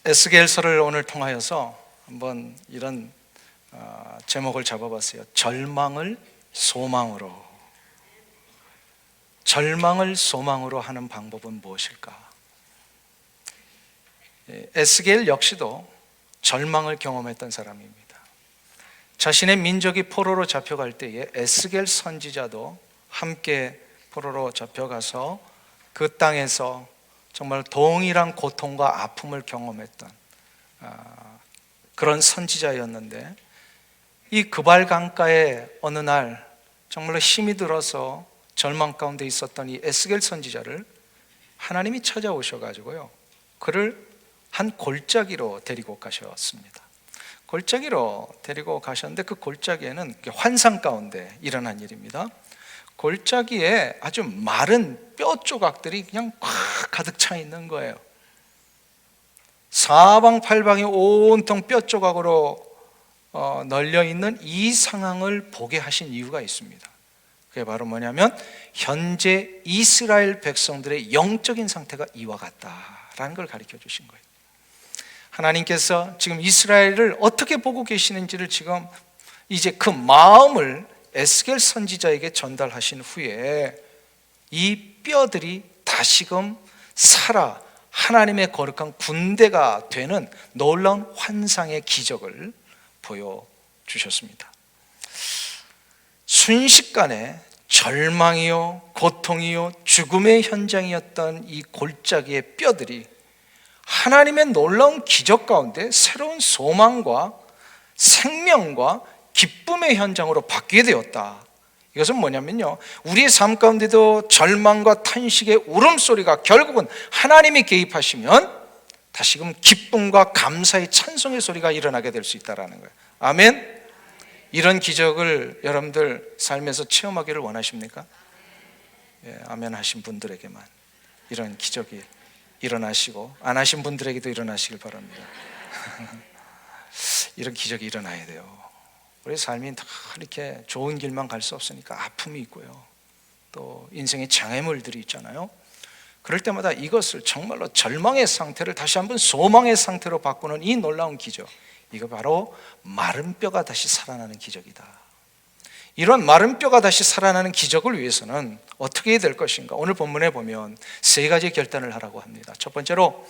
에스겔서를 오늘 통하여서 한번 이런 제목을 잡아봤어요. 절망을 소망으로. 절망을 소망으로 하는 방법은 무엇일까? 에스겔 역시도 절망을 경험했던 사람입니다. 자신의 민족이 포로로 잡혀갈 때에 에스겔 선지자도 함께 포로로 잡혀가서 그 땅에서 정말 동일한 고통과 아픔을 경험했던 그런 선지자였는데, 이 그발 강가에 어느 날 정말로 힘이 들어서 절망 가운데 있었던 이 에스겔 선지자를 하나님이 찾아오셔가지고요, 그를 한 골짜기로 데리고 가셨습니다. 골짜기로 데리고 가셨는데, 그 골짜기에는 환상 가운데 일어난 일입니다. 골짜기에 아주 마른 뼈 조각들이 그냥 꽉 가득 차 있는 거예요. 사방팔방이 온통 뼈 조각으로 널려 있는 이 상황을 보게 하신 이유가 있습니다. 그게 바로 뭐냐면, 현재 이스라엘 백성들의 영적인 상태가 이와 같다라는 걸 가르쳐 주신 거예요. 하나님께서 지금 이스라엘을 어떻게 보고 계시는지를 지금 이제 그 마음을 에스겔 선지자에게 전달하신 후에 이 뼈들이 다시금 살아 하나님의 거룩한 군대가 되는 놀라운 환상의 기적을 보여주셨습니다. 순식간에 절망이요, 고통이요, 죽음의 현장이었던 이 골짜기의 뼈들이 하나님의 놀라운 기적 가운데 새로운 소망과 생명과 기쁨의 현장으로 바뀌게 되었다. 이것은 뭐냐면요, 우리의 삶 가운데도 절망과 탄식의 울음소리가 결국은 하나님이 개입하시면 다시금 기쁨과 감사의 찬송의 소리가 일어나게 될 수 있다는 거예요. 아멘. 이런 기적을 여러분들 삶에서 체험하기를 원하십니까? 예, 아멘 하신 분들에게만 이런 기적이 일어나시고, 안 하신 분들에게도 일어나시길 바랍니다. 이런 기적이 일어나야 돼요. 우리 삶이 다 이렇게 좋은 길만 갈 수 없으니까 아픔이 있고요, 또 인생의 장애물들이 있잖아요. 그럴 때마다 이것을 정말로 절망의 상태를 다시 한번 소망의 상태로 바꾸는 이 놀라운 기적, 이거 바로 마른 뼈가 다시 살아나는 기적이다. 이런 마른 뼈가 다시 살아나는 기적을 위해서는 어떻게 해야 될 것인가? 오늘 본문에 보면 세 가지 결단을 하라고 합니다. 첫 번째로,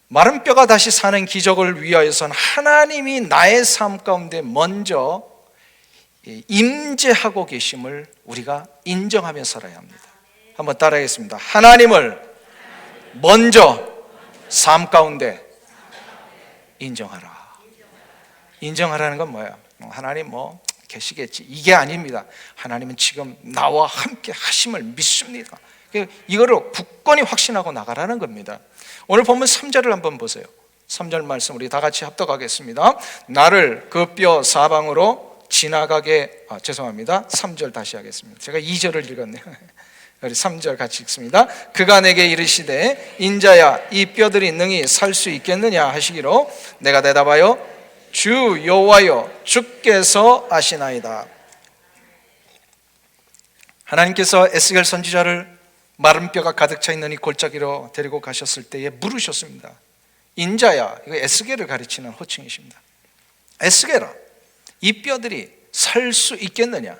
마른 뼈가 다시 사는 기적을 위하여서는 하나님이 나의 삶 가운데 먼저 임재하고 계심을 우리가 인정하며 살아야 합니다. 한번 따라하겠습니다. 하나님을 먼저 삶 가운데 인정하라. 인정하라는 건 뭐예요? 하나님 계시겠지, 이게 아닙니다. 하나님은 지금 나와 함께 하심을 믿습니다. 이거를 굳건히 확신하고 나가라는 겁니다. 오늘 본문 3절을 한번 보세요. 3절 말씀 우리 다 같이 합독하겠습니다. 나를 그 뼈 사방으로 지나가게, 죄송합니다. 3절 다시 하겠습니다. 제가 2절을 읽었네요. 우리 3절 같이 읽습니다. 그가 내게 이르시되 인자야, 이 뼈들이 능히 살 수 있겠느냐 하시기로 내가 대답하여 주 여호와여, 주께서 아시나이다. 하나님께서 에스겔 선지자를 마른 뼈가 가득 차 있는 이 골짜기로 데리고 가셨을 때에 물으셨습니다. 인자야, 이거 에스겔을 가르치는 호칭이십니다. 에스겔아, 이 뼈들이 살 수 있겠느냐?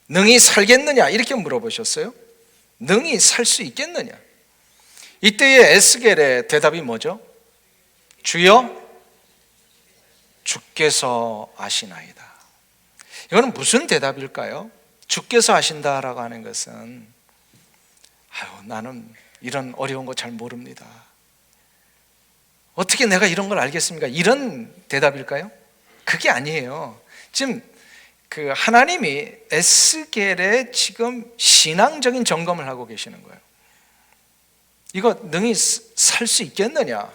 능히 살겠느냐? 이렇게 물어보셨어요. 능히 살 수 있겠느냐? 이때의 에스겔의 대답이 뭐죠? 주여, 주께서 아시나이다. 이거는 무슨 대답일까요? 주께서 아신다라고 하는 것은, 나는 이런 어려운 거 잘 모릅니다, 어떻게 내가 이런 걸 알겠습니까? 이런 대답일까요? 그게 아니에요. 지금 그 하나님이 에스겔의 지금 신앙적인 점검을 하고 계시는 거예요. 이거 능히 살 수 있겠느냐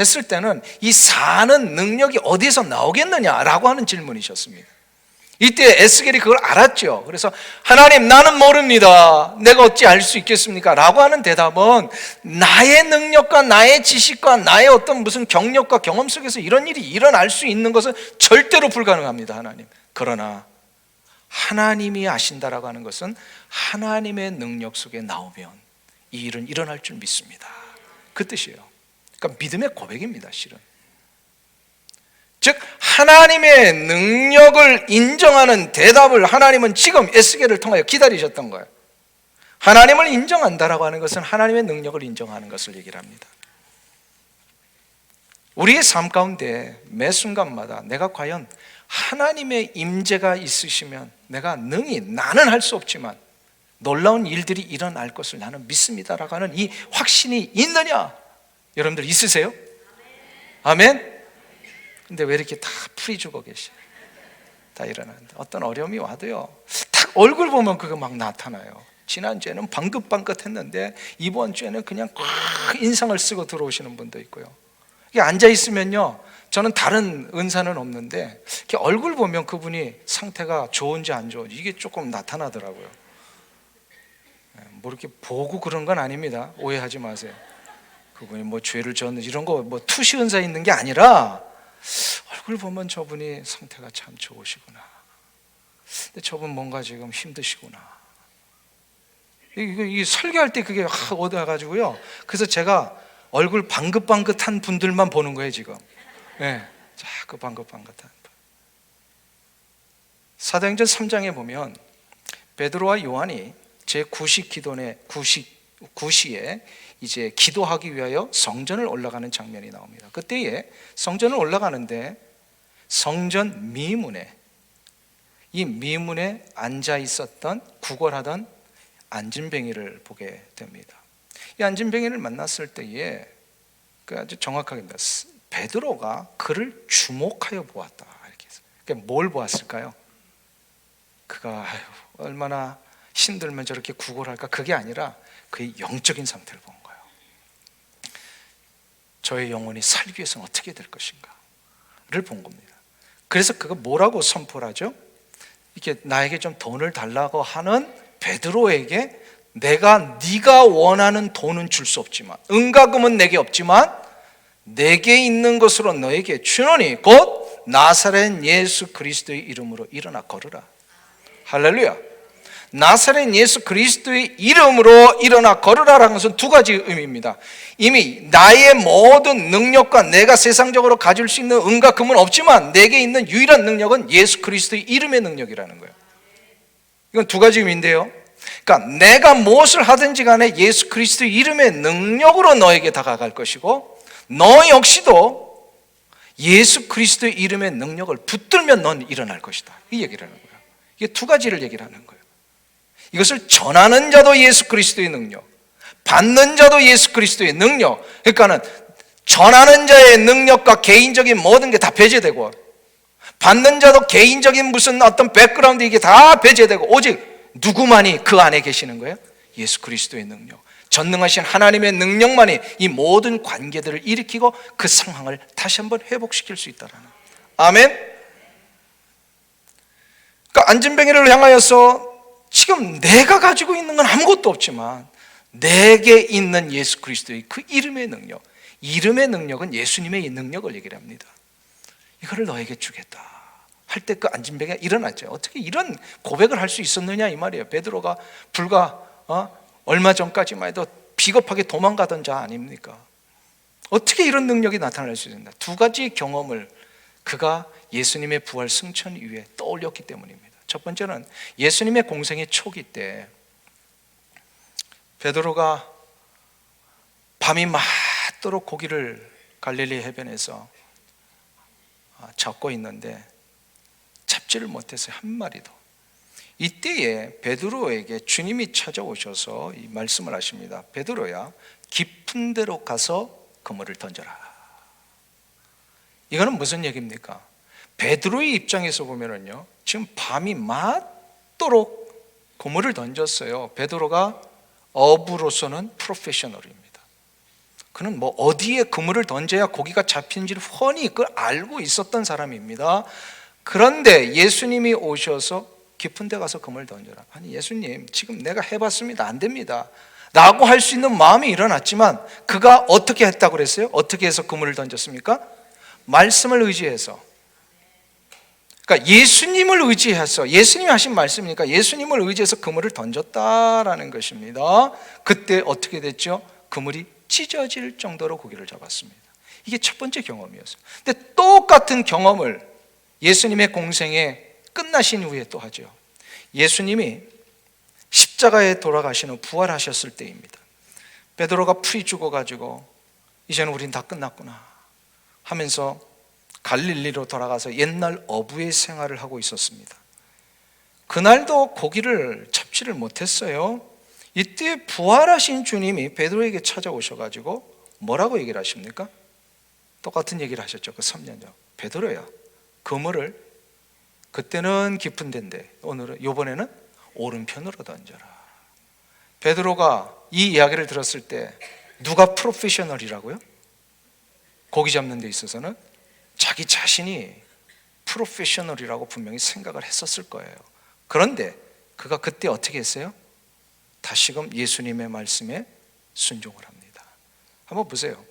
했을 때는 이 사는 능력이 어디서 나오겠느냐라고 하는 질문이셨습니다. 이때 에스겔이 그걸 알았죠. 그래서 하나님, 나는 모릅니다, 내가 어찌 알 수 있겠습니까? 라고 하는 대답은 나의 능력과 나의 지식과 나의 어떤 무슨 경력과 경험 속에서 이런 일이 일어날 수 있는 것은 절대로 불가능합니다, 하나님. 그러나 하나님이 아신다라고 하는 것은 하나님의 능력 속에 나오면 이 일은 일어날 줄 믿습니다, 그 뜻이에요. 그러니까 믿음의 고백입니다, 실은. 즉 하나님의 능력을 인정하는 대답을 하나님은 지금 에스겔을 통하여 기다리셨던 거예요. 하나님을 인정한다라고 하는 것은 하나님의 능력을 인정하는 것을 얘기를 합니다. 우리의 삶 가운데 매 순간마다 내가 과연 하나님의 임재가 있으시면 내가 능히, 나는 할 수 없지만 놀라운 일들이 일어날 것을 나는 믿습니다라고 하는 이 확신이 있느냐? 여러분들 있으세요? 아멘? 근데 왜 이렇게 다 풀이 죽어 계셔? 다 일어나는데 어떤 어려움이 와도요, 딱 얼굴 보면 그거 막 나타나요. 지난주에는 방긋방긋 했는데 이번 주에는 그냥 인상을 쓰고 들어오시는 분도 있고요. 이게 앉아있으면요, 저는 다른 은사는 없는데 이렇게 얼굴 보면 그분이 상태가 좋은지 안 좋은지 이게 조금 나타나더라고요. 뭐 이렇게 보고 그런 건 아닙니다. 오해하지 마세요. 그분이 뭐 죄를 지었는지 이런 거 뭐 투시 은사 있는 게 아니라 얼굴 보면 저분이 상태가 참 좋으시구나. 근데 저분 뭔가 지금 힘드시구나. 이 설교할 때 그게 확 얻어가지고요. 그래서 제가 얼굴 방긋방긋한 분들만 보는 거예요, 지금. 네, 자꾸 방긋방긋한 분. 사도행전 3장에 보면 베드로와 요한이 제9시 이제 기도하기 위하여 성전을 올라가는 장면이 나옵니다. 그때에 성전을 올라가는데 성전 미문에, 이 미문에 앉아 있었던 구걸하던 안진뱅이를 보게 됩니다. 이 안진뱅이를 만났을 때에 아주 정확하게 베드로가 그를 주목하여 보았다. 이렇게 해서. 그러니까 뭘 보았을까요? 그가 얼마나 힘들면 저렇게 구걸할까? 그게 아니라 그의 영적인 상태를 본 거예요. 저의 영혼이 살기 위해서는 어떻게 될 것인가를 본 겁니다. 그래서 그가 뭐라고 선포를 하죠? 이렇게 나에게 좀 돈을 달라고 하는 베드로에게 네가 원하는 돈은 줄 수 없지만, 은과금은 내게 없지만 내게 있는 것으로 너에게 주노니 곧 나사렛 예수 그리스도의 이름으로 일어나 걸으라. 할렐루야. 나사렛 예수 그리스도의 이름으로 일어나 걸으라라는 것은 두 가지 의미입니다. 이미 나의 모든 능력과 내가 세상적으로 가질 수 있는 은과 금은 없지만 내게 있는 유일한 능력은 예수 그리스도의 이름의 능력이라는 거예요. 이건 두 가지 의미인데요, 그러니까 내가 무엇을 하든지 간에 예수 그리스도의 이름의 능력으로 너에게 다가갈 것이고, 너 역시도 예수 그리스도의 이름의 능력을 붙들면 넌 일어날 것이다. 이 얘기를 하는 거예요. 이게 두 가지를 얘기를 하는 거예요. 이것을 전하는 자도 예수 그리스도의 능력, 받는 자도 예수 그리스도의 능력. 그러니까는 전하는 자의 능력과 개인적인 모든 게 다 배제되고, 받는 자도 개인적인 무슨 어떤 백그라운드 이게 다 배제되고, 오직 누구만이 그 안에 계시는 거예요? 예수 그리스도의 능력, 전능하신 하나님의 능력만이 이 모든 관계들을 일으키고 그 상황을 다시 한번 회복시킬 수 있다라는. 아멘. 그러니까 안진뱅이를 향하여서 지금 내가 가지고 있는 건 아무것도 없지만 내게 있는 예수 그리스도의 그 이름의 능력, 이름의 능력은 예수님의 능력을 얘기를 합니다. 이거를 너에게 주겠다 할 때 그 안진뱅이가 일어났죠. 어떻게 이런 고백을 할 수 있었느냐 이 말이에요. 베드로가 불과 얼마 전까지만 해도 비겁하게 도망가던 자 아닙니까? 어떻게 이런 능력이 나타날 수 있는가? 두 가지 경험을 그가 예수님의 부활 승천 이후에 떠올렸기 때문입니다. 첫 번째는 예수님의 공생의 초기 때 베드로가 밤이 맞도록 고기를 갈릴리 해변에서 잡고 있는데 잡지를 못해서 한 마리도. 이때에 베드로에게 주님이 찾아오셔서 이 말씀을 하십니다. 베드로야, 깊은 데로 가서 그물을 던져라. 이거는 무슨 얘기입니까? 베드로의 입장에서 보면은요, 지금 밤이 맞도록 그물을 던졌어요. 베드로가 어부로서는 프로페셔널입니다. 그는 뭐 어디에 그물을 던져야 고기가 잡히는지를 훤히 그걸 알고 있었던 사람입니다. 그런데 예수님이 오셔서 깊은 데 가서 그물 던져라. 아니 예수님, 지금 내가 해봤습니다. 안 됩니다 라고 할 수 있는 마음이 일어났지만 그가 어떻게 했다고 그랬어요? 어떻게 해서 그물을 던졌습니까? 말씀을 의지해서. 그러니까 예수님을 의지해서, 예수님이 하신 말씀이니까 예수님을 의지해서 그물을 던졌다라는 것입니다. 그때 어떻게 됐죠? 그물이 찢어질 정도로 고기를 잡았습니다. 이게 첫 번째 경험이었어요. 근데 똑같은 경험을 예수님의 공생에 끝나신 후에 또 하죠. 예수님이 십자가에 돌아가신 후 부활하셨을 때입니다. 베드로가 풀이 죽어가지고 이제는 우린 다 끝났구나 하면서 갈릴리로 돌아가서 옛날 어부의 생활을 하고 있었습니다. 그날도 고기를 잡지를 못했어요. 이때 부활하신 주님이 베드로에게 찾아오셔가지고 뭐라고 얘기를 하십니까? 똑같은 얘기를 하셨죠. 그 3년 전. 베드로야, 그물을 그때는 깊은 데인데 이번에는 오른편으로 던져라. 베드로가 이 이야기를 들었을 때 누가 프로페셔널이라고요? 고기 잡는 데 있어서는 자기 자신이 프로페셔널이라고 분명히 생각을 했었을 거예요. 그런데 그가 그때 어떻게 했어요? 다시금 예수님의 말씀에 순종을 합니다. 한번 보세요.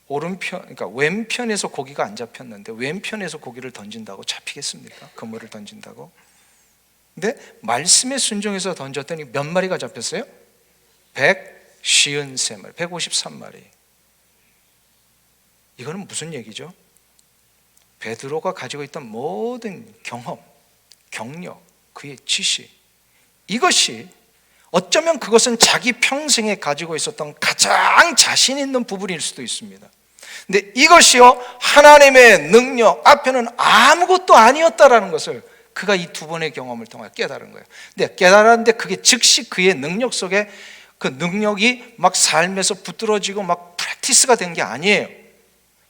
오른편, 그러니까 왼편에서 고기가 안 잡혔는데 왼편에서 고기를 던진다고 잡히겠습니까? 그물을 던진다고. 근데 말씀에 순종해서 던졌더니 몇 마리가 잡혔어요? 153마리, 153마리. 이거는 무슨 얘기죠? 베드로가 가지고 있던 모든 경험, 경력, 그의 지식, 이것이 어쩌면 그것은 자기 평생에 가지고 있었던 가장 자신 있는 부분일 수도 있습니다. 근데 이것이요, 하나님의 능력 앞에는 아무것도 아니었다라는 것을 그가 이 두 번의 경험을 통해 깨달은 거예요. 근데 깨달았는데 그게 즉시 그의 능력 속에 그 능력이 막 삶에서 붙들어지고 막 프랙티스가 된 게 아니에요.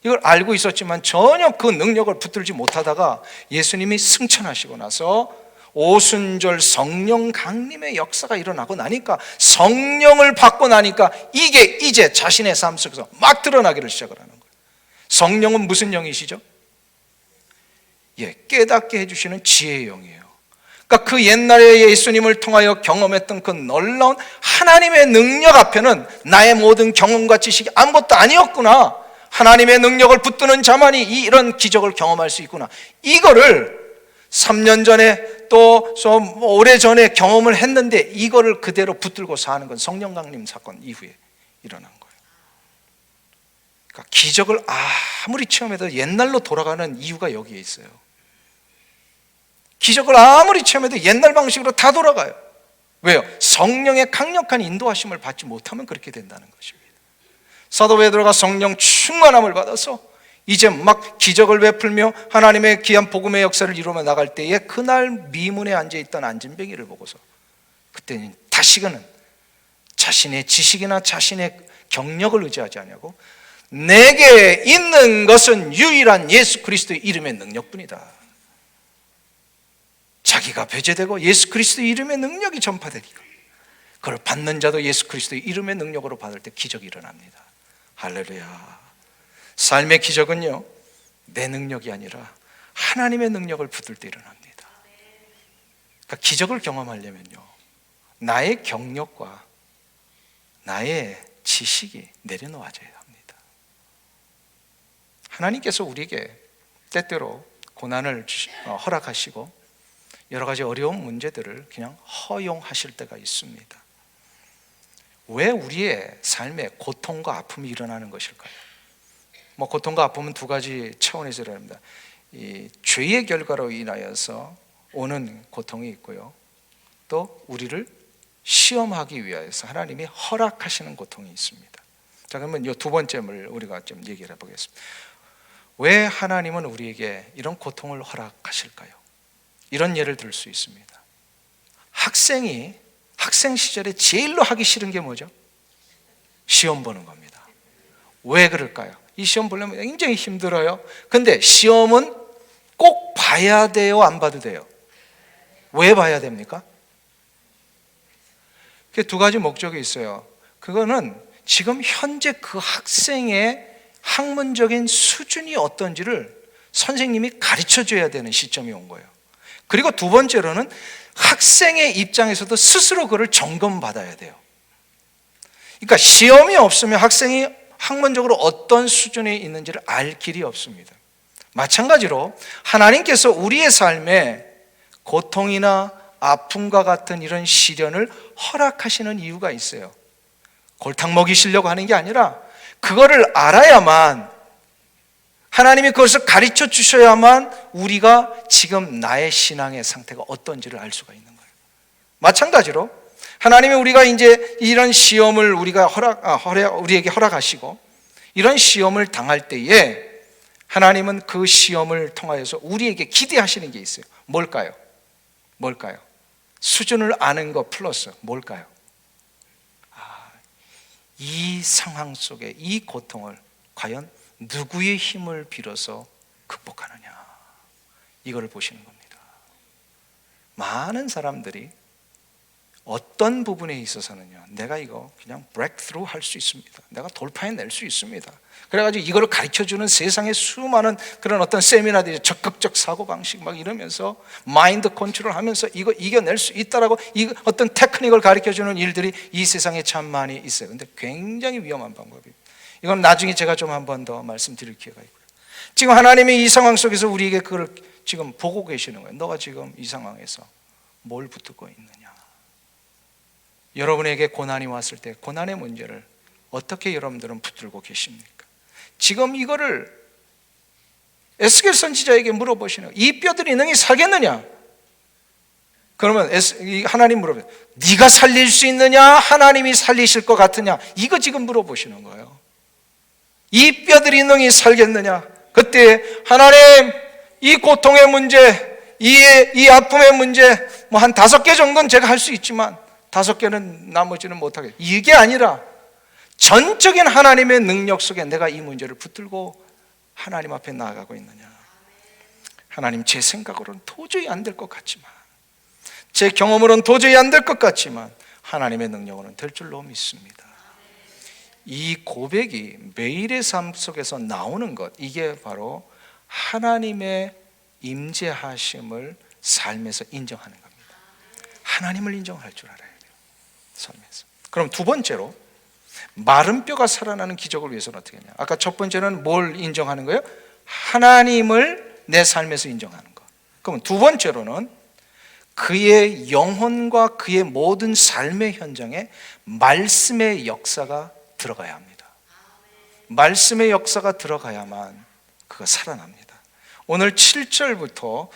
이걸 알고 있었지만 전혀 그 능력을 붙들지 못하다가 예수님이 승천하시고 나서 오순절 성령 강림의 역사가 일어나고 나니까, 성령을 받고 나니까 이게 이제 자신의 삶 속에서 막 드러나기를 시작을 하는 거예요. 성령은 무슨 영이시죠? 깨닫게 해주시는 지혜의 영이에요. 그러니까 그 옛날에 예수님을 통하여 경험했던 그 놀라운 하나님의 능력 앞에는 나의 모든 경험과 지식이 아무것도 아니었구나, 하나님의 능력을 붙드는 자만이 이런 기적을 경험할 수 있구나, 이거를 3년 전에 또 좀 오래전에 경험을 했는데 이거를 그대로 붙들고 사는 건 성령 강림 사건 이후에 일어난 거예요. 그러니까 기적을 아무리 체험해도 옛날로 돌아가는 이유가 여기에 있어요. 기적을 아무리 체험해도 옛날 방식으로 다 돌아가요. 왜요? 성령의 강력한 인도하심을 받지 못하면 그렇게 된다는 것입니다. 사도 베드로가 성령 충만함을 받아서 이제 막 기적을 베풀며 하나님의 귀한 복음의 역사를 이루며 나갈 때에 그날 미문에 앉아있던 안진뱅이를 보고서 그때는 다시금은 자신의 지식이나 자신의 경력을 의지하지 않냐고, 내게 있는 것은 유일한 예수 그리스도의 이름의 능력뿐이다. 자기가 배제되고 예수 그리스도의 이름의 능력이 전파되니까 그걸 받는 자도 예수 그리스도의 이름의 능력으로 받을 때 기적이 일어납니다. 할렐루야. 삶의 기적은요, 내 능력이 아니라 하나님의 능력을 붙들 때 일어납니다. 그러니까 기적을 경험하려면요, 나의 경력과 나의 지식이 내려놓아져야 합니다. 하나님께서 우리에게 때때로 고난을 허락하시고 여러 가지 어려운 문제들을 그냥 허용하실 때가 있습니다. 왜 우리의 삶에 고통과 아픔이 일어나는 것일까요? 고통과 아픔은 두 가지 차원에서 일어납니다. 이 죄의 결과로 인하여서 오는 고통이 있고요, 또 우리를 시험하기 위해서 하나님이 허락하시는 고통이 있습니다. 자, 그러면 이 두 번째를 우리가 좀 얘기를 해보겠습니다. 왜 하나님은 우리에게 이런 고통을 허락하실까요? 이런 예를 들 수 있습니다. 학생이 학생 시절에 제일로 하기 싫은 게 뭐죠? 시험 보는 겁니다. 왜 그럴까요? 이 시험 보려면 굉장히 힘들어요. 근데 시험은 꼭 봐야 돼요, 안 봐도 돼요? 왜 봐야 됩니까? 그 두 가지 목적이 있어요. 그거는 지금 현재 그 학생의 학문적인 수준이 어떤지를 선생님이 가르쳐 줘야 되는 시점이 온 거예요. 그리고 두 번째로는 학생의 입장에서도 스스로 그걸 점검받아야 돼요. 그러니까 시험이 없으면 학생이 학문적으로 어떤 수준에 있는지를 알 길이 없습니다. 마찬가지로 하나님께서 우리의 삶에 고통이나 아픔과 같은 이런 시련을 허락하시는 이유가 있어요. 골탕 먹이시려고 하는 게 아니라 그거를 알아야만, 하나님이 그것을 가르쳐 주셔야만 우리가 지금 나의 신앙의 상태가 어떤지를 알 수가 있는 거예요. 마찬가지로 하나님이 우리가 이제 이런 시험을 우리가 우리에게 허락하시고 이런 시험을 당할 때에 하나님은 그 시험을 통하여서 우리에게 기대하시는 게 있어요. 뭘까요? 수준을 아는 것 플러스 뭘까요? 이 상황 속에 이 고통을 과연 누구의 힘을 빌어서 극복하느냐, 이거를 보시는 겁니다. 많은 사람들이 어떤 부분에 있어서는요, 내가 이거 그냥 브레이크스루 할 수 있습니다, 내가 돌파해낼 수 있습니다, 그래가지고 이거를 가르쳐주는 세상의 수많은 그런 어떤 세미나들이 적극적 사고방식 막 이러면서 마인드 컨트롤 하면서 이거 이겨낼 수 있다라고 어떤 테크닉을 가르쳐주는 일들이 이 세상에 참 많이 있어요. 근데 굉장히 위험한 방법이에요. 이건 나중에 제가 좀 한 번 더 말씀드릴 기회가 있고요. 지금 하나님이 이 상황 속에서 우리에게 그걸 지금 보고 계시는 거예요. 너가 지금 이 상황에서 뭘 붙들고 있느냐. 여러분에게 고난이 왔을 때 고난의 문제를 어떻게 여러분들은 붙들고 계십니까? 지금 이거를 에스겔 선지자에게 물어보시는 거예요. 이 뼈들이 능히 살겠느냐? 그러면 하나님 물어봐요. 네가 살릴 수 있느냐? 하나님이 살리실 것 같으냐? 이거 지금 물어보시는 거예요. 이 뼈들이 능히 살겠느냐? 그때 하나님, 이 고통의 문제, 이 아픔의 문제 뭐 한 5개 정도는 제가 할 수 있지만 5개는 나머지는 못하게. 이게 아니라 전적인 하나님의 능력 속에 내가 이 문제를 붙들고 하나님 앞에 나아가고 있느냐. 하나님, 제 생각으로는 도저히 안 될 것 같지만, 제 경험으로는 도저히 안 될 것 같지만 하나님의 능력으로는 될 줄로 믿습니다. 이 고백이 매일의 삶 속에서 나오는 것, 이게 바로 하나님의 임재하심을 삶에서 인정하는 겁니다. 하나님을 인정할 줄 알아야 돼요, 삶에서. 그럼 두 번째로, 마른 뼈가 살아나는 기적을 위해서는 어떻게 하냐. 아까 첫 번째는 뭘 인정하는 거예요? 하나님을 내 삶에서 인정하는 것. 그럼 두 번째로는 그의 영혼과 그의 모든 삶의 현장에 말씀의 역사가 들어가야 합니다. 말씀의 역사가 들어가야만 그가 살아납니다. 오늘 7절부터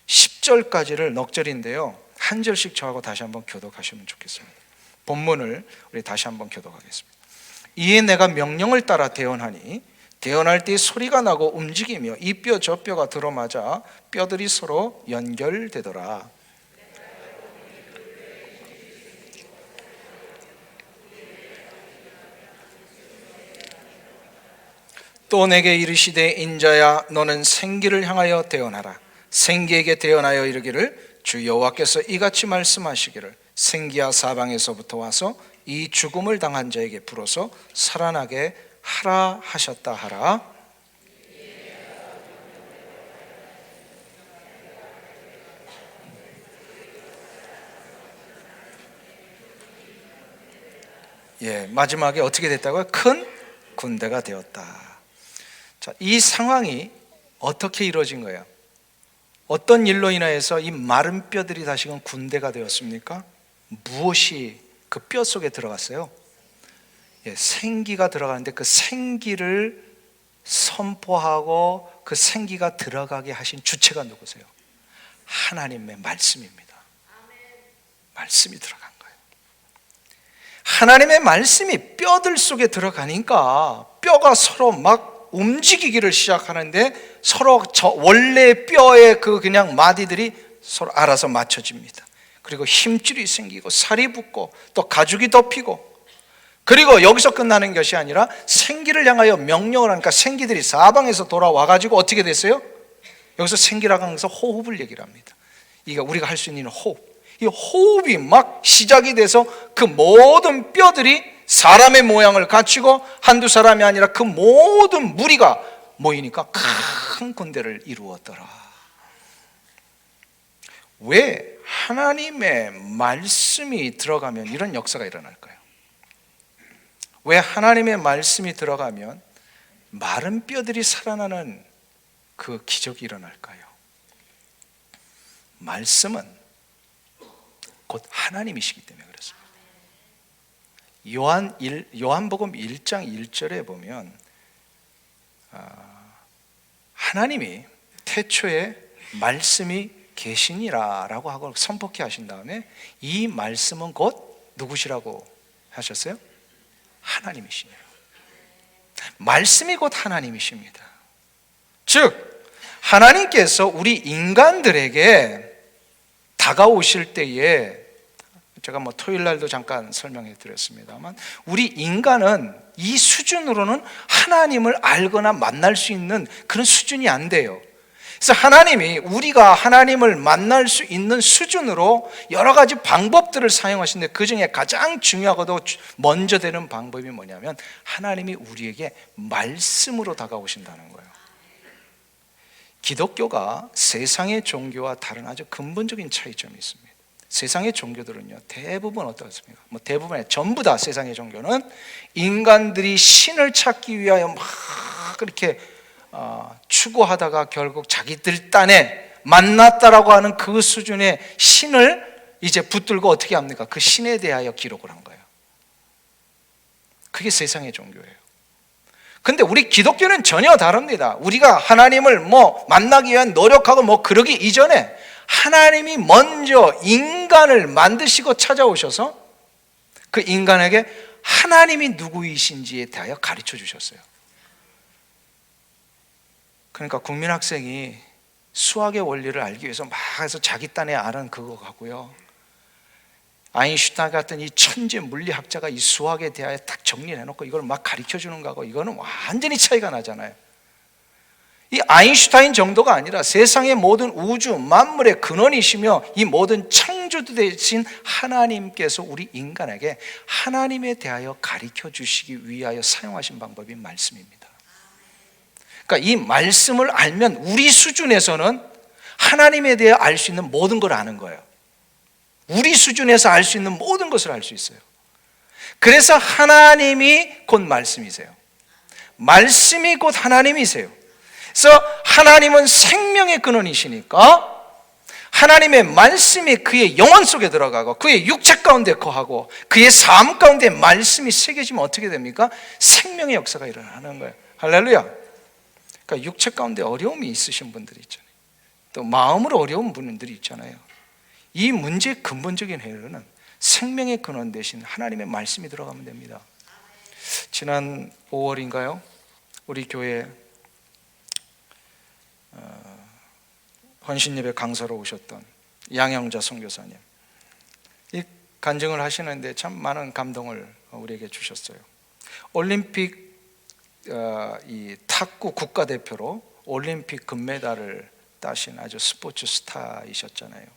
10절까지를 넉절인데요, 한 절씩 저하고 다시 한번 교독하시면 좋겠습니다. 본문을 우리 다시 한번 교독하겠습니다. 이에 내가 명령을 따라 대언하니 대언할 때 소리가 나고 움직이며 이 뼈 저 뼈가 들어맞아 뼈들이 서로 연결되더라. 또 내게 이르시되 인자야, 너는 생기를 향하여 대언하라. 생기에게 대언하여 이르기를 주 여호와께서 이같이 말씀하시기를 생기야 사방에서부터 와서 이 죽음을 당한 자에게 불어서 살아나게 하라 하셨다 하라. 마지막에 어떻게 됐다고요? 큰 군대가 되었다. 자, 이 상황이 어떻게 이루어진 거예요? 어떤 일로 인하여서 이 마른 뼈들이 다시금 군대가 되었습니까? 무엇이 그 뼈 속에 들어갔어요? 생기가 들어가는데 그 생기를 선포하고 그 생기가 들어가게 하신 주체가 누구세요? 하나님의 말씀입니다. 말씀이 들어간 거예요. 하나님의 말씀이 뼈들 속에 들어가니까 뼈가 서로 막 움직이기를 시작하는데 서로 원래 뼈의 그냥 마디들이 서로 알아서 맞춰집니다. 그리고 힘줄이 생기고 살이 붙고 또 가죽이 덮이고, 그리고 여기서 끝나는 것이 아니라 생기를 향하여 명령을 하니까 생기들이 사방에서 돌아와 가지고 어떻게 됐어요? 여기서 생기라고 하면서 호흡을 얘기를 합니다. 이게 우리가 할 수 있는 호흡, 이 호흡이 막 시작이 돼서 그 모든 뼈들이 사람의 모양을 갖추고 한두 사람이 아니라 그 모든 무리가 모이니까 큰 군대를 이루었더라. 왜 하나님의 말씀이 들어가면 이런 역사가 일어날까요? 왜 하나님의 말씀이 들어가면 마른 뼈들이 살아나는 그 기적이 일어날까요? 말씀은 곧 하나님이시기 때문에 그렇습니다. 요한복음 1장 1절에 보면 하나님이 태초에 말씀이 계시니라 라고 하고 선포케 하신 다음에 이 말씀은 곧 누구시라고 하셨어요? 하나님이시네요. 말씀이 곧 하나님이십니다. 즉 하나님께서 우리 인간들에게 다가오실 때에, 제가 토요일 날도 잠깐 설명해 드렸습니다만, 우리 인간은 이 수준으로는 하나님을 알거나 만날 수 있는 그런 수준이 안 돼요. 그래서 하나님이 우리가 하나님을 만날 수 있는 수준으로 여러 가지 방법들을 사용하시는데, 그 중에 가장 중요하고도 먼저 되는 방법이 뭐냐면 하나님이 우리에게 말씀으로 다가오신다는 거예요. 기독교가 세상의 종교와 다른 아주 근본적인 차이점이 있습니다. 세상의 종교들은요, 대부분 어떻습니까? 대부분의 전부 다 세상의 종교는 인간들이 신을 찾기 위하여 막 그렇게 추구하다가 결국 자기들 딴에 만났다라고 하는 그 수준의 신을 이제 붙들고 어떻게 합니까? 그 신에 대하여 기록을 한 거예요. 그게 세상의 종교예요. 근데 우리 기독교는 전혀 다릅니다. 우리가 하나님을 만나기 위한 노력하고 그러기 이전에 하나님이 먼저 인간을 만드시고 찾아오셔서 그 인간에게 하나님이 누구이신지에 대하여 가르쳐 주셨어요. 그러니까 국민학생이 수학의 원리를 알기 위해서 막 해서 자기 딴에 아는 그거 가고요, 아인슈타인 같은 이 천재 물리학자가 이 수학에 대하여 딱 정리를 해놓고 이걸 막 가르쳐 주는 거하고 이거는 완전히 차이가 나잖아요. 이 아인슈타인 정도가 아니라 세상의 모든 우주 만물의 근원이시며 이 모든 창조주 되신 하나님께서 우리 인간에게 하나님에 대하여 가르쳐 주시기 위하여 사용하신 방법이 말씀입니다. 그러니까 이 말씀을 알면 우리 수준에서는 하나님에 대해 알 수 있는 모든 걸 아는 거예요. 우리 수준에서 알 수 있는 모든 것을 알 수 있어요. 그래서 하나님이 곧 말씀이세요. 말씀이 곧 하나님이세요. 그래서 하나님은 생명의 근원이시니까 하나님의 말씀이 그의 영혼 속에 들어가고 그의 육체 가운데 거하고 그의 삶 가운데 말씀이 새겨지면 어떻게 됩니까? 생명의 역사가 일어나는 거예요. 할렐루야. 그러니까 육체 가운데 어려움이 있으신 분들이 있잖아요. 또 마음으로 어려운 분들이 있잖아요. 이 문제의 근본적인 해결은 생명의 근원 대신 하나님의 말씀이 들어가면 됩니다. 지난 5월인가요? 우리 교회 헌신예배 강사로 오셨던 양영자 선교사님, 이 간증을 하시는데 참 많은 감동을 우리에게 주셨어요. 올림픽 이 탁구 국가대표로 올림픽 금메달을 따신 아주 스포츠 스타이셨잖아요.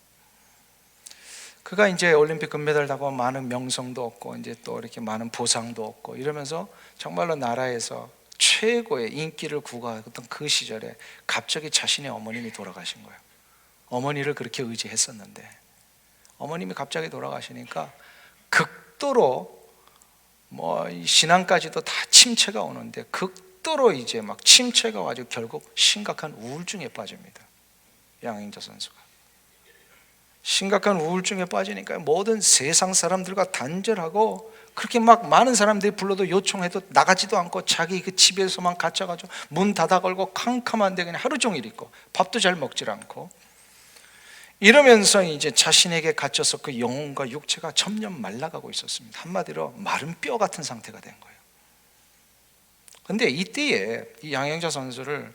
그가 이제 올림픽 금메달 따고 많은 명성도 얻고 이제 또 이렇게 많은 보상도 얻고 이러면서 정말로 나라에서 최고의 인기를 구가했던 그 시절에 갑자기 자신의 어머님이 돌아가신 거예요. 어머니를 그렇게 의지했었는데 어머님이 갑자기 돌아가시니까 극도로 신앙까지도 다 침체가 오는데 극도로 이제 막 침체가 와가지고 결국 심각한 우울증에 빠집니다. 양영자 선수가 심각한 우울증에 빠지니까 모든 세상 사람들과 단절하고 그렇게 막 많은 사람들이 불러도 요청해도 나가지도 않고 자기 그 집에서만 갇혀가지고 문 닫아 걸고 캄캄한데 그냥 하루 종일 있고 밥도 잘 먹질 않고 이러면서 이제 자신에게 갇혀서 그 영혼과 육체가 점점 말라가고 있었습니다. 한마디로 마른 뼈 같은 상태가 된 거예요. 그런데 이때에 이 양영자 선수를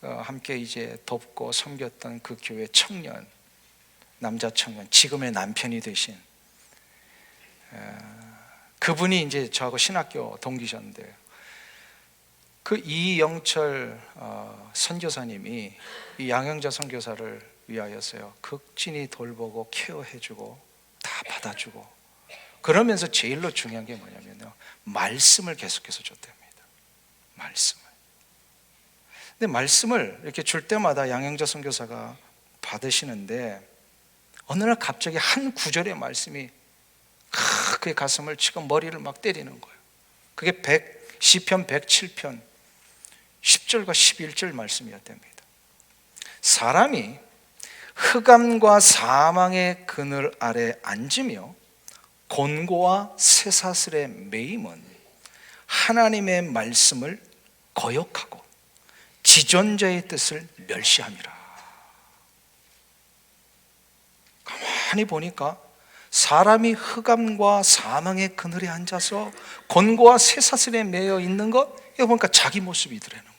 함께 이제 돕고 섬겼던 그 교회 청년, 남자 청년, 지금의 남편이 되신 그분이 이제 저하고 신학교 동기셨는데요. 그 이영철 선교사님이 이 양영자 선교사를 위하여서요 극진히 돌보고 케어해주고 다 받아주고 그러면서 제일로 중요한 게 뭐냐면요 말씀을 계속해서 줬답니다. 말씀을. 근데 말씀을 이렇게 줄 때마다 양영자 선교사가 받으시는데 어느 날 갑자기 한 구절의 말씀이 그의 가슴을 치고 머리를 막 때리는 거예요. 그게 시편 107편 10절과 11절 말씀이었답니다. 사람이 흑암과 사망의 그늘 아래 앉으며 곤고와 쇠사슬의 매임은 하나님의 말씀을 거역하고 지존자의 뜻을 멸시함이라. 가만히 보니까 사람이 흑암과 사망의 그늘에 앉아서 곤고와 쇠사슬에 매여 있는 것, 이거 보니까 자기 모습이더라는 거예요.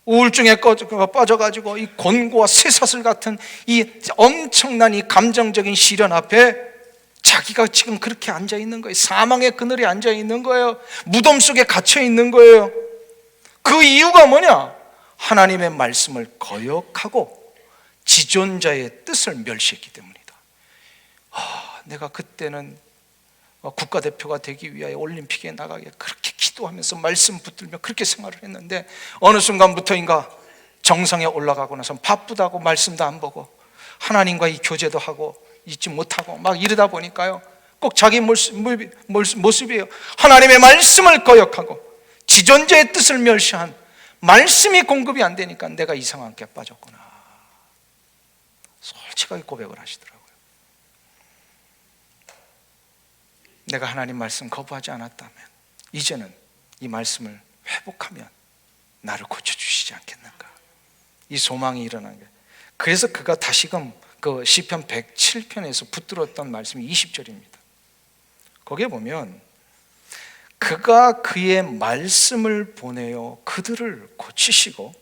우울증에 빠져가지고 이 곤고와 쇠사슬 같은 이 엄청난 이 감정적인 시련 앞에 자기가 지금 그렇게 앉아 있는 거예요. 사망의 그늘에 앉아 있는 거예요. 무덤 속에 갇혀 있는 거예요. 그 이유가 뭐냐? 하나님의 말씀을 거역하고 지존자의 뜻을 멸시했기 때문이다. 내가 그때는 국가대표가 되기 위하여 올림픽에 나가게 그렇게 기도하면서 말씀 붙들며 그렇게 생활을 했는데, 어느 순간부터인가 정상에 올라가고 나서 바쁘다고 말씀도 안 보고 하나님과의 교제도 하고 잊지 못하고 막 이러다 보니까요, 꼭 자기 모습이에요. 하나님의 말씀을 거역하고 지존자의 뜻을 멸시한, 말씀이 공급이 안 되니까 내가 이상한 게 빠졌구나, 솔직하게 고백을 하시더라고요. 내가 하나님 말씀 거부하지 않았다면 이제는 이 말씀을 회복하면 나를 고쳐주시지 않겠는가, 이 소망이 일어난 거예요. 그래서 그가 다시금 그 시편 107편에서 붙들었던 말씀이 20절입니다. 거기에 보면 그가 그의 말씀을 보내어 그들을 고치시고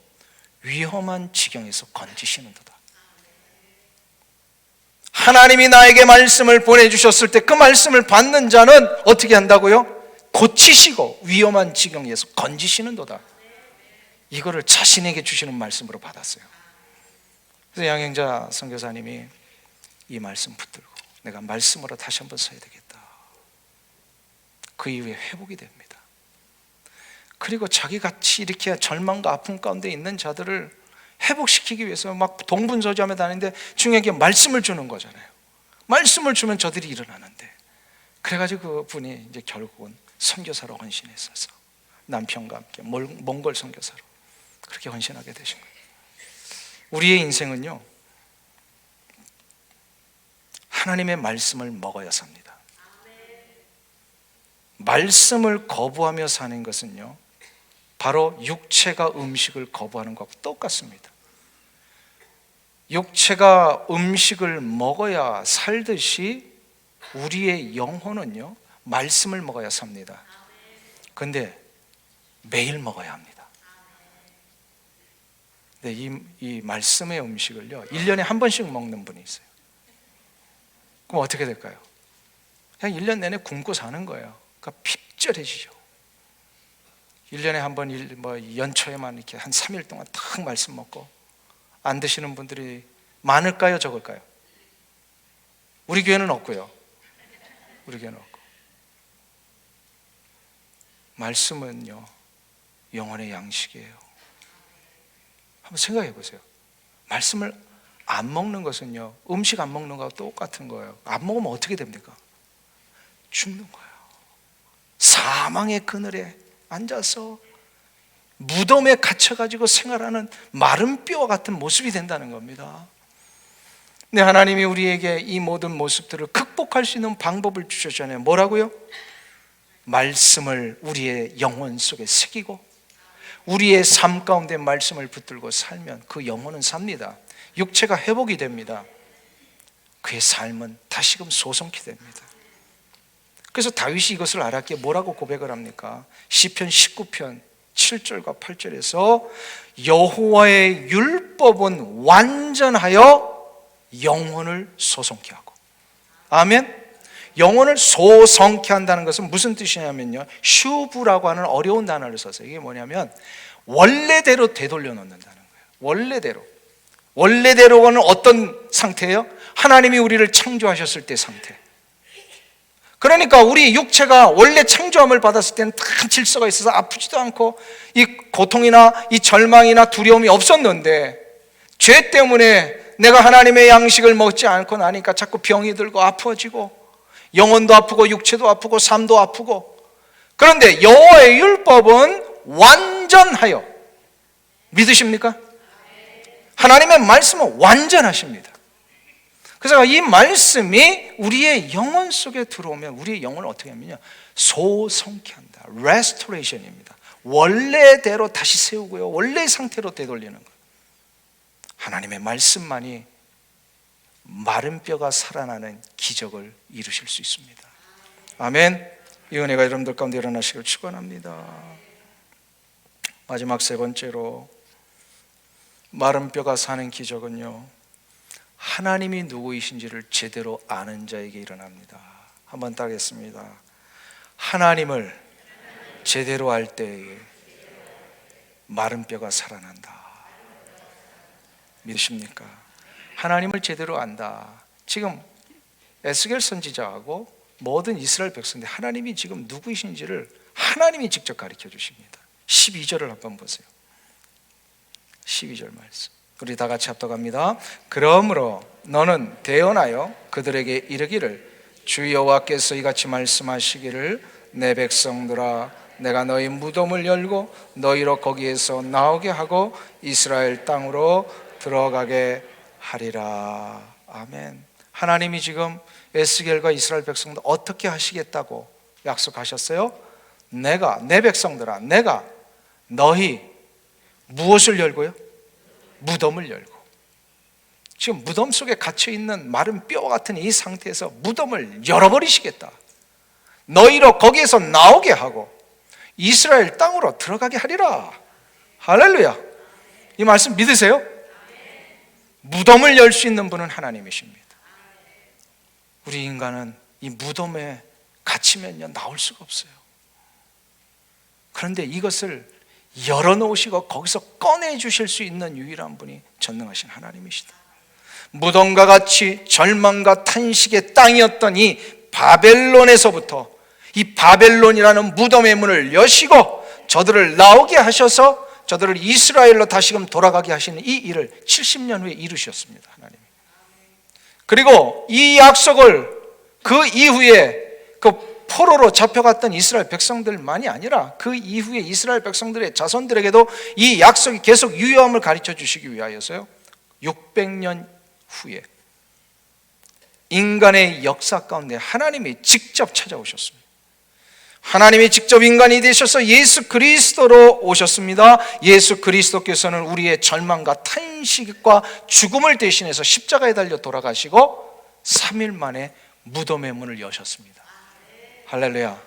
위험한 지경에서 건지시는도다. 하나님이 나에게 말씀을 보내주셨을 때 그 말씀을 받는 자는 어떻게 한다고요? 고치시고 위험한 지경에서 건지시는도다. 이거를 자신에게 주시는 말씀으로 받았어요. 그래서 양행자 선교사님이 이 말씀 붙들고 내가 말씀으로 다시 한번 서야 되겠다. 그 이후에 회복이 됩니다. 그리고 자기같이 이렇게 절망과 아픔 가운데 있는 자들을 회복시키기 위해서 막 동분서주하며 다니는데 중요한 게 말씀을 주는 거잖아요. 말씀을 주면 저들이 일어나는데, 그래가지고 그분이 이제 결국은 선교사로 헌신했어서 남편과 함께 몽골 선교사로 그렇게 헌신하게 되신 거예요. 우리의 인생은요, 하나님의 말씀을 먹어야 삽니다. 말씀을 거부하며 사는 것은요, 바로 육체가 음식을 거부하는 것과 똑같습니다. 육체가 음식을 먹어야 살듯이 우리의 영혼은요, 말씀을 먹어야 삽니다. 그런데 매일 먹어야 합니다. 근데 이 말씀의 음식을요, 1년에 한 번씩 먹는 분이 있어요. 그럼 어떻게 될까요? 그냥 1년 내내 굶고 사는 거예요. 그러니까 핍절해지죠. 1년에 한 번, 연초에만 이렇게 한 3일 동안 딱 말씀 먹고 안 드시는 분들이 많을까요, 적을까요? 우리 교회는 없고요. 우리 교회는 없고. 말씀은요, 영혼의 양식이에요. 한번 생각해 보세요. 말씀을 안 먹는 것은요, 음식 안 먹는 거하고 똑같은 거예요. 안 먹으면 어떻게 됩니까? 죽는 거예요. 사망의 그늘에 앉아서 무덤에 갇혀가지고 생활하는 마른 뼈와 같은 모습이 된다는 겁니다. 근데 하나님이 우리에게 이 모든 모습들을 극복할 수 있는 방법을 주셨잖아요. 뭐라고요? 말씀을 우리의 영혼 속에 새기고 우리의 삶 가운데 말씀을 붙들고 살면 그 영혼은 삽니다. 육체가 회복이 됩니다. 그의 삶은 다시금 소성케 됩니다. 그래서 다윗이 이것을 알았기에 뭐라고 고백을 합니까? 시편 19편 7절과 8절에서 여호와의 율법은 완전하여 영혼을 소성케 하고. 아멘. 영혼을 소성케 한다는 것은 무슨 뜻이냐면요, 슈브라고 하는 어려운 단어를 써서 이게 뭐냐면 원래대로 되돌려 놓는다는 거예요. 원래대로는 어떤 상태예요? 하나님이 우리를 창조하셨을 때 상태. 그러니까 우리 육체가 원래 창조함을 받았을 때는 다 질서가 있어서 아프지도 않고 이 고통이나 이 절망이나 두려움이 없었는데, 죄 때문에 내가 하나님의 양식을 먹지 않고 나니까 자꾸 병이 들고 아파지고 영혼도 아프고 육체도 아프고 삶도 아프고. 그런데 여호와의 율법은 완전하여, 믿으십니까? 하나님의 말씀은 완전하십니다. 그래서 이 말씀이 우리의 영혼 속에 들어오면 우리의 영혼을 어떻게 하면요, 소성케 한다. 레스토레이션입니다. 원래대로 다시 세우고요, 원래의 상태로 되돌리는 것. 하나님의 말씀만이 마른 뼈가 살아나는 기적을 이루실 수 있습니다. 아멘. 이 은혜가 여러분들 가운데 일어나시길 축원합니다. 마지막 세 번째로, 마른 뼈가 사는 기적은요, 하나님이 누구이신지를 제대로 아는 자에게 일어납니다. 한번 따겠습니다. 하나님을 제대로 알 때에 마른 뼈가 살아난다. 믿으십니까? 하나님을 제대로 안다. 지금 에스겔 선지자하고 모든 이스라엘 백성들, 하나님이 지금 누구이신지를 하나님이 직접 가르쳐 주십니다. 12절을 한번 보세요. 12절 말씀, 우리 다 같이 합독합니다. 그러므로 너는 대언하여 그들에게 이르기를, 주 여호와께서 이같이 말씀하시기를, 내 백성들아, 내가 너희 무덤을 열고 너희로 거기에서 나오게 하고 이스라엘 땅으로 들어가게 하리라. 아멘. 하나님이 지금 에스겔과 이스라엘 백성들 어떻게 하시겠다고 약속하셨어요? 내가, 내 백성들아, 내가 너희 무엇을 열고요? 무덤을 열고. 지금 무덤 속에 갇혀있는 마른 뼈 같은 이 상태에서 무덤을 열어버리시겠다. 너희로 거기에서 나오게 하고 이스라엘 땅으로 들어가게 하리라. 할렐루야. 이 말씀 믿으세요? 무덤을 열 수 있는 분은 하나님이십니다. 우리 인간은 이 무덤에 갇히면요, 나올 수가 없어요. 그런데 이것을 열어놓으시고 거기서 꺼내주실 수 있는 유일한 분이 전능하신 하나님이시다. 무덤과 같이 절망과 탄식의 땅이었던 이 바벨론에서부터 이 바벨론이라는 무덤의 문을 여시고 저들을 나오게 하셔서 저들을 이스라엘로 다시금 돌아가게 하시는 이 일을 70년 후에 이루셨습니다. 하나님. 그리고 이 약속을 그 이후에 그 포로로 잡혀갔던 이스라엘 백성들만이 아니라 그 이후에 이스라엘 백성들의 자손들에게도 이 약속이 계속 유효함을 가르쳐 주시기 위하여서요, 600년 후에 인간의 역사 가운데 하나님이 직접 찾아오셨습니다. 하나님이 직접 인간이 되셔서 예수 그리스도로 오셨습니다. 예수 그리스도께서는 우리의 절망과 탄식과 죽음을 대신해서 십자가에 달려 돌아가시고 3일 만에 무덤의 문을 여셨습니다. 할렐루야.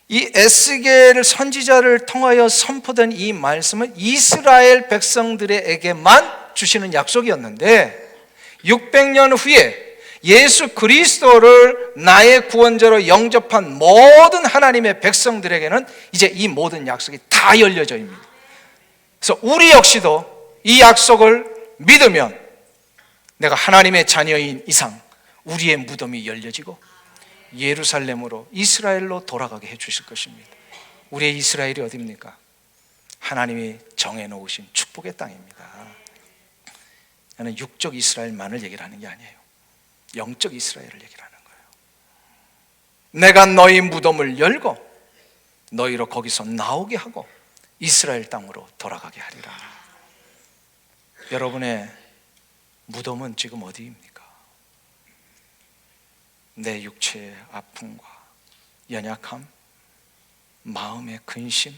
이 에스겔 선지자를 통하여 선포된 이 말씀은 이스라엘 백성들에게만 주시는 약속이었는데 600년 후에 예수 그리스도를 나의 구원자로 영접한 모든 하나님의 백성들에게는 이제 이 모든 약속이 다 열려져 있습니다. 그래서 우리 역시도 이 약속을 믿으면 내가 하나님의 자녀인 이상 우리의 무덤이 열려지고 예루살렘으로, 이스라엘로 돌아가게 해주실 것입니다. 우리의 이스라엘이 어디입니까? 하나님이 정해놓으신 축복의 땅입니다. 나는 육적 이스라엘만을 얘기를 하는 게 아니에요. 영적 이스라엘을 얘기를 하는 거예요. 내가 너희 무덤을 열고 너희로 거기서 나오게 하고 이스라엘 땅으로 돌아가게 하리라. 여러분의 무덤은 지금 어디입니까? 내 육체의 아픔과 연약함, 마음의 근심,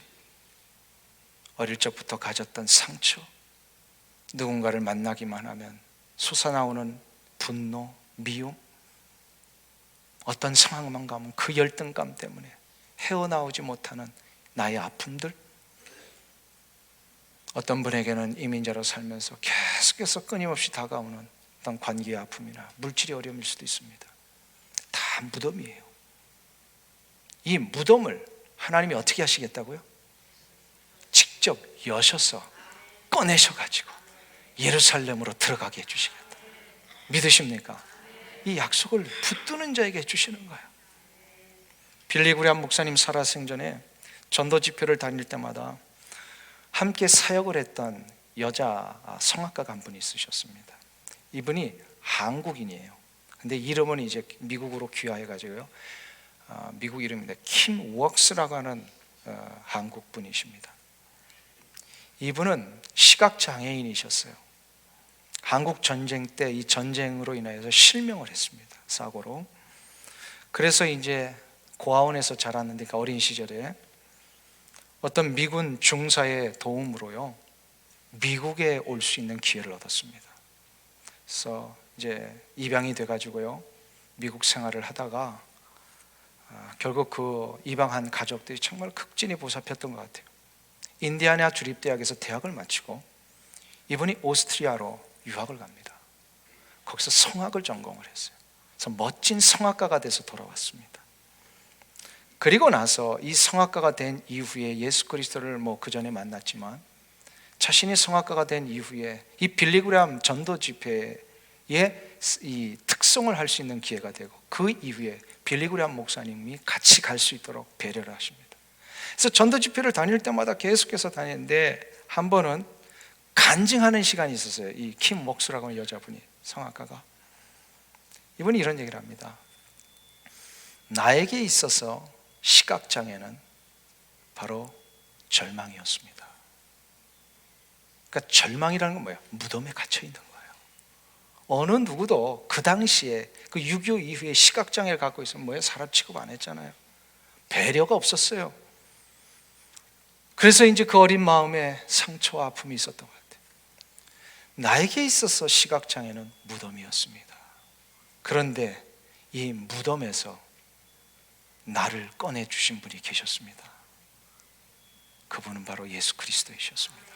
어릴 적부터 가졌던 상처, 누군가를 만나기만 하면 솟아나오는 분노, 미움, 어떤 상황만 가면 그 열등감 때문에 헤어나오지 못하는 나의 아픔들, 어떤 분에게는 이민자로 살면서 계속해서 끊임없이 다가오는 어떤 관계의 아픔이나 물질의 어려움일 수도 있습니다. 다 무덤이에요. 이 무덤을 하나님이 어떻게 하시겠다고요? 직접 여셔서 꺼내셔가지고 예루살렘으로 들어가게 해주시겠다. 믿으십니까? 이 약속을 붙드는 자에게 해주시는 거예요. 빌리그레암 목사님 살아생전에 전도 집회를 다닐 때마다 함께 사역을 했던 여자 성악가가 한 분이 있으셨습니다. 이분이 한국인이에요. 근데 이름은 이제 미국으로 귀화해가지고요, 미국 이름인데 킴 웍스라고 하는 한국 분이십니다. 이분은 시각장애인이셨어요. 한국 전쟁 때 이 전쟁으로 인하여서 실명을 했습니다. 사고로. 그래서 이제 고아원에서 자랐는데, 그러니까 어린 시절에 어떤 미군 중사의 도움으로요, 미국에 올 수 있는 기회를 얻었습니다. 그래서 이제 입양이 돼가지고요, 미국 생활을 하다가 결국 그 입양한 가족들이 정말 극진히 보살폈던 것 같아요. 인디아나 주립대학에서 대학을 마치고 이분이 오스트리아로 유학을 갑니다. 거기서 성악을 전공을 했어요. 그래서 멋진 성악가가 돼서 돌아왔습니다. 그리고 나서 이 성악가가 된 이후에 예수 그리스도를 그 전에 만났지만, 자신이 성악가가 된 이후에 이 빌리그레암 전도 집회의 이 특송을 할 수 있는 기회가 되고, 그 이후에 빌리그레암 목사님이 같이 갈 수 있도록 배려를 하십니다. 그래서 전도 집회를 다닐 때마다 계속해서 다녔는데, 한 번은 간증하는 시간이 있었어요. 이 킴 목수라고 하는 여자분이, 성악가가, 이분이 이런 얘기를 합니다. 나에게 있어서 시각장애는 바로 절망이었습니다. 그러니까 절망이라는 건 뭐예요? 무덤에 갇혀 있는 거예요. 어느 누구도 그 당시에 그 6.25 이후에 시각장애를 갖고 있으면 뭐예요? 사람 취급 안 했잖아요. 배려가 없었어요. 그래서 이제 그 어린 마음에 상처와 아픔이 있었던 것 같아요. 나에게 있어서 시각장애는 무덤이었습니다. 그런데 이 무덤에서 나를 꺼내주신 분이 계셨습니다. 그분은 바로 예수 그리스도이셨습니다.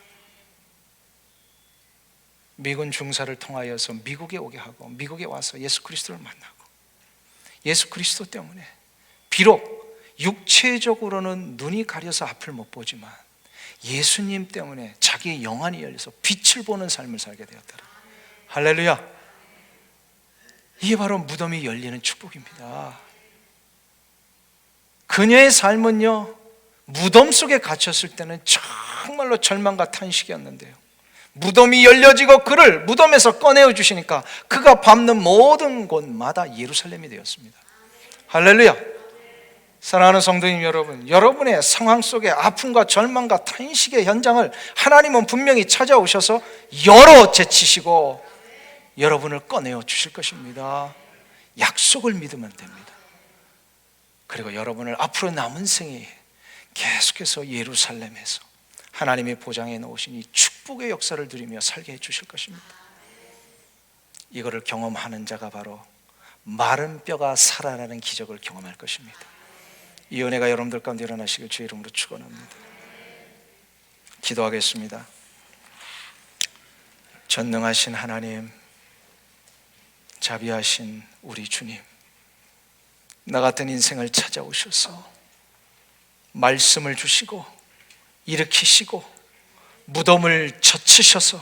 미군 중사를 통하여서 미국에 오게 하고, 미국에 와서 예수 그리스도를 만나고, 예수 그리스도 때문에 비록 육체적으로는 눈이 가려서 앞을 못 보지만 예수님 때문에 자기의 영안이 열려서 빛을 보는 삶을 살게 되었더라. 할렐루야. 이게 바로 무덤이 열리는 축복입니다. 그녀의 삶은요, 무덤 속에 갇혔을 때는 정말로 절망과 탄식이었는데요, 무덤이 열려지고 그를 무덤에서 꺼내어 주시니까 그가 밟는 모든 곳마다 예루살렘이 되었습니다. 할렐루야. 사랑하는 성도님 여러분, 여러분의 상황 속에 아픔과 절망과 탄식의 현장을 하나님은 분명히 찾아오셔서 열어 제치시고 여러분을 꺼내어 주실 것입니다. 약속을 믿으면 됩니다. 그리고 여러분을 앞으로 남은 생에 계속해서 예루살렘에서 하나님의 보장해 놓으신 이 축복의 역사를 누리며 살게 해 주실 것입니다. 이거를 경험하는 자가 바로 마른 뼈가 살아나는 기적을 경험할 것입니다. 이 은혜가 여러분들 가운데 일어나시길 주의 이름으로 축원합니다. 기도하겠습니다. 전능하신 하나님, 자비하신 우리 주님, 나 같은 인생을 찾아오셔서 말씀을 주시고 일으키시고 무덤을 젖히셔서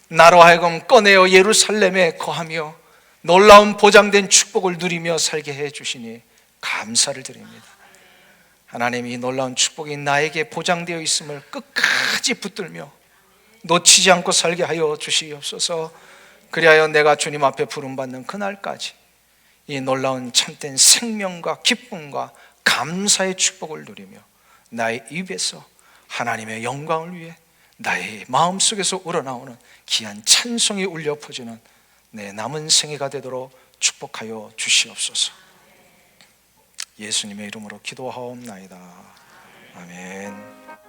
나로 하여금 꺼내어 예루살렘에 거하며 놀라운 보장된 축복을 누리며 살게 해 주시니 감사를 드립니다. 하나님, 이 놀라운 축복이 나에게 보장되어 있음을 끝까지 붙들며 놓치지 않고 살게 하여 주시옵소서. 그리하여 내가 주님 앞에 부름받는 그날까지 이 놀라운 참된 생명과 기쁨과 감사의 축복을 누리며 나의 입에서 하나님의 영광을 위해 나의 마음속에서 우러나오는 귀한 찬송이 울려 퍼지는 내 남은 생애가 되도록 축복하여 주시옵소서. 예수님의 이름으로 기도하옵나이다. 아멘.